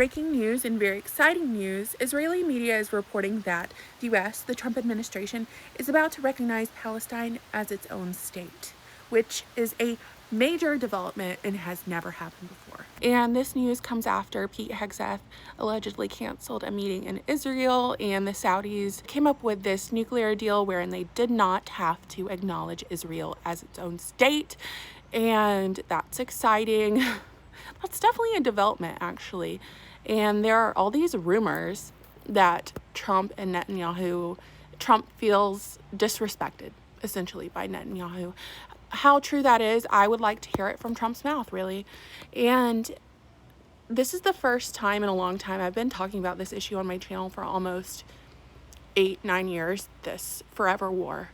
Breaking news and very exciting news, Israeli media is reporting that the U.S., the Trump administration, is about to recognize Palestine as its own state, which is a major development and has never happened before. And this news comes after Pete Hegseth allegedly canceled a meeting in Israel, and the Saudis came up with this nuclear deal wherein they did not have to acknowledge Israel as its own state, and that's exciting. That's definitely a development, actually. And there are all these rumors that Trump feels disrespected, essentially, by Netanyahu. How true that is, I would like to hear it from Trump's mouth, really. And this is the first time in a long time I've been talking about this issue on my channel for almost 8-9 years, this forever war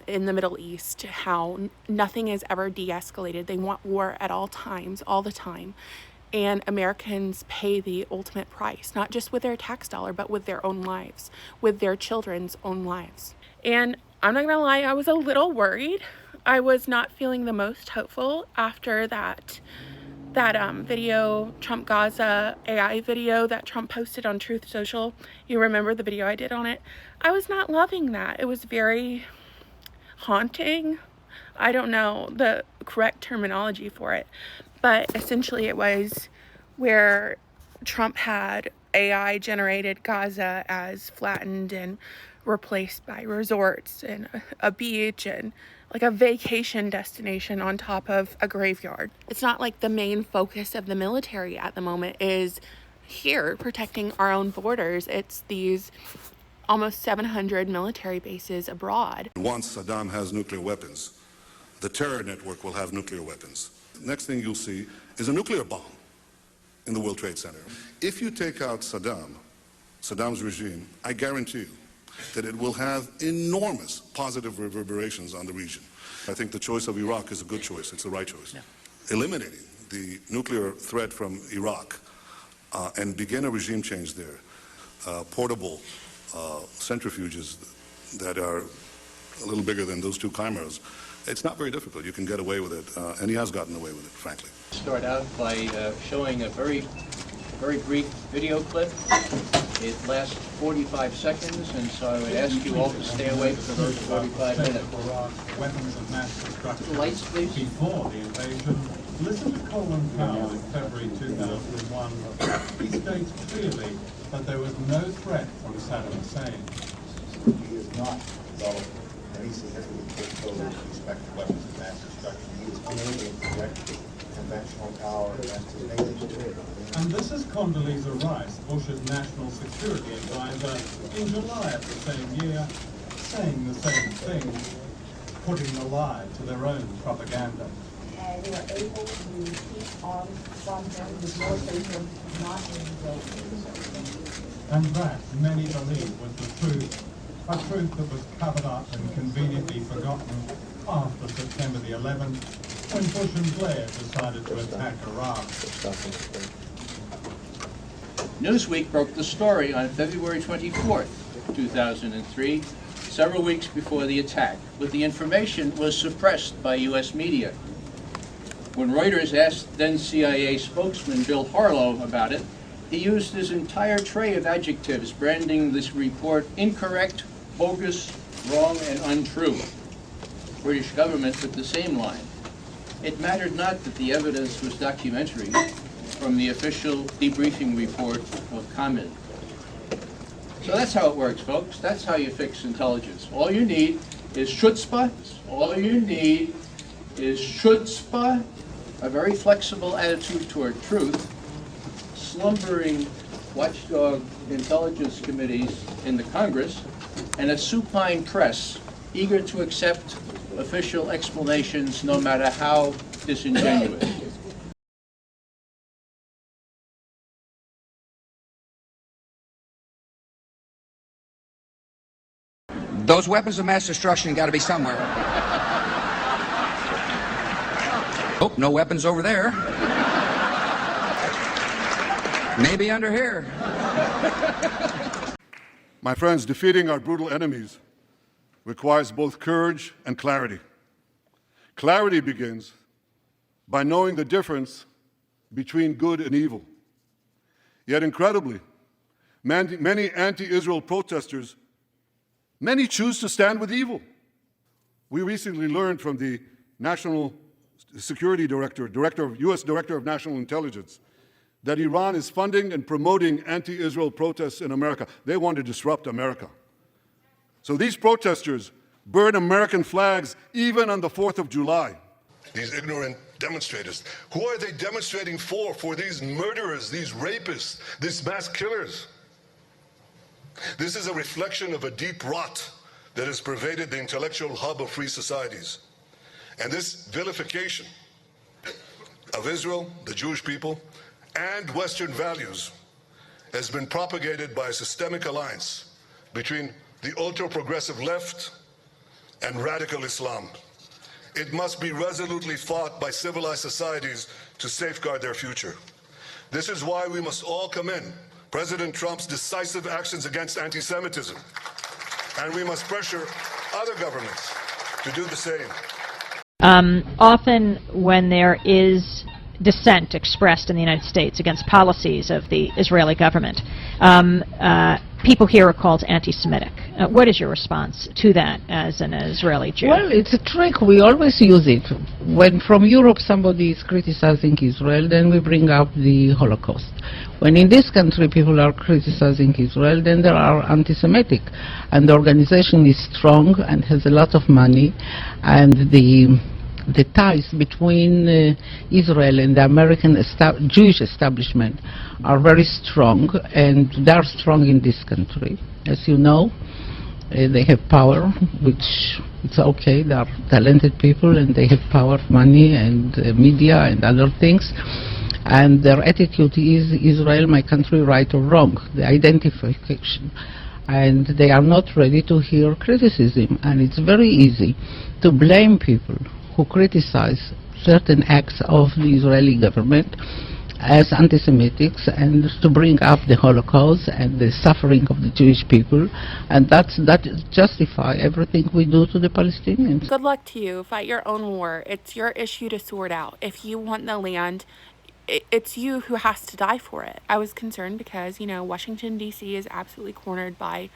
in the Middle East, how nothing is ever de-escalated. They want war at all times, all the time. And Americans pay the ultimate price, not just with their tax dollar, but with their own lives, with their children's own lives. And I'm not gonna lie, I was a little worried. I was not feeling the most hopeful after that video, Trump Gaza AI video that Trump posted on Truth Social. You remember the video I did on it? I was not loving that. It was very haunting. I don't know the correct terminology for it, but essentially it was where Trump had AI generated Gaza as flattened and replaced by resorts and a beach and like a vacation destination on top of a graveyard. It's not like the main focus of the military at the moment is here protecting our own borders. It's these almost 700 military bases abroad. Once Saddam has nuclear weapons, the terror network will have nuclear weapons. Next thing you'll see is a nuclear bomb in the World Trade Center. If you take out Saddam's regime, I guarantee you that it will have enormous positive reverberations on the region. I think the choice of Iraq is a good choice. It's the right choice. Yeah. Eliminating the nuclear threat from Iraq and begin a regime change there. Portable centrifuges that are a little bigger than those two chimeras. It's not very difficult. You can get away with it, and he has gotten away with it, frankly. Start out by showing a very brief video clip. It lasts 45 seconds, and so I would ask you all to stay awake for those 45 minutes. Weapons of mass destruction. Lights, please. Before the invasion, listen to Colin Powell in February 2001. He states clearly that there was no threat from Saddam Hussein. He has not developed any significant capability with respect to weapons of mass destruction. He is unable to project conventional power against his neighbors. And this is Condoleezza Rice, Bush's national security advisor, in July of the same year, saying the same thing, putting the lie to their own propaganda. And they were able to keep arms from them with military not in the building. And that, many believe, was the truth, a truth that was covered up and conveniently forgotten after September the 11th, when Bush and Blair decided to attack Iraq. Newsweek broke the story on February 24th, 2003, several weeks before the attack, but the information was suppressed by U.S. media. When Reuters asked then CIA spokesman Bill Harlow about it, he used his entire tray of adjectives, branding this report incorrect, bogus, wrong, and untrue. The British government took the same line. It mattered not that the evidence was documentary from the official debriefing report of ComId. So that's how it works, folks. That's how you fix intelligence. All you need is chutzpah. All you need is chutzpah, a very flexible attitude toward truth, slumbering watchdog intelligence committees in the Congress, and a supine press eager to accept official explanations no matter how disingenuous. Those weapons of mass destruction got to be somewhere. Oh, no weapons over there. Maybe under here. My friends, defeating our brutal enemies requires both courage and clarity. Clarity begins by knowing the difference between good and evil. Yet incredibly, many anti-Israel protesters, many choose to stand with evil. We recently learned from the National Security Director, U.S. Director of National Intelligence, that Iran is funding and promoting anti-Israel protests in America. They want to disrupt America. So these protesters burn American flags even on the 4th of July. These ignorant demonstrators, who are they demonstrating for? For these murderers, these rapists, these mass killers. This is a reflection of a deep rot that has pervaded the intellectual hub of free societies. And this vilification of Israel, the Jewish people, and Western values has been propagated by a systemic alliance between the ultra-progressive left and radical Islam. It must be resolutely fought by civilized societies to safeguard their future. This is why we must all commend President Trump's decisive actions against anti-Semitism, and we must pressure other governments to do the same. Often when there is dissent expressed in the United States against policies of the Israeli government, people here are called anti-Semitic. What is your response to that as an Israeli Jew? Well, it's a trick. We always use it. When from Europe somebody is criticizing Israel, then we bring up the Holocaust. When in this country people are criticizing Israel, then there are anti-Semitic. And the organization is strong and has a lot of money, and the ties between Israel and the American Jewish establishment are very strong, and they are strong in this country. As you know, they have power, which it's okay. They are talented people, and they have power, money, and media, and other things. And their attitude is Israel, my country, right or wrong, the identification. And they are not ready to hear criticism. And it's very easy to blame people who criticize certain acts of the Israeli government as anti-Semitics, and to bring up the Holocaust and the suffering of the Jewish people, and that justify everything we do to the Palestinians. Good luck to you. Fight your own war. It's your issue to sort out. If you want the land, it's you who has to die for it. I was concerned because, Washington, D.C. is absolutely cornered by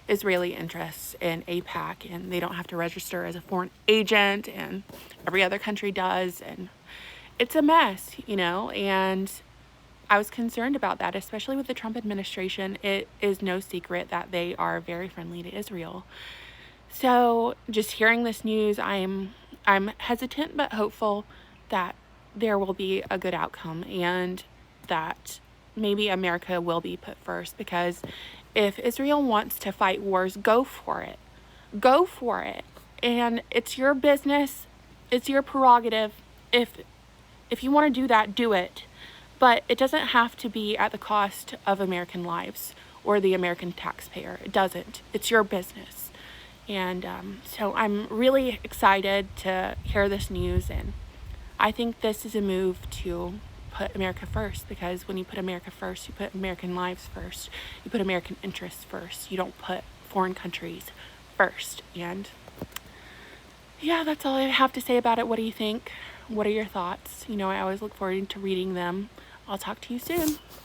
Israeli interests in AIPAC, and they don't have to register as a foreign agent, and every other country does, and it's a mess, and I was concerned about that, especially with the Trump administration. It is no secret that they are very friendly to Israel. So just hearing this news, I'm hesitant but hopeful that there will be a good outcome, and that maybe America will be put first, because if Israel wants to fight wars, go for it. Go for it. And it's your business. It's your prerogative. If you want to do that, do it. But it doesn't have to be at the cost of American lives or the American taxpayer. It doesn't. It's your business. And so I'm really excited to hear this news, and I think this is a move to put America first, because when you put America first, you put American lives first, you put American interests first. You don't put foreign countries first. And yeah, that's all I have to say about it. What do you think? What are your thoughts? I always look forward to reading them. I'll talk to you soon.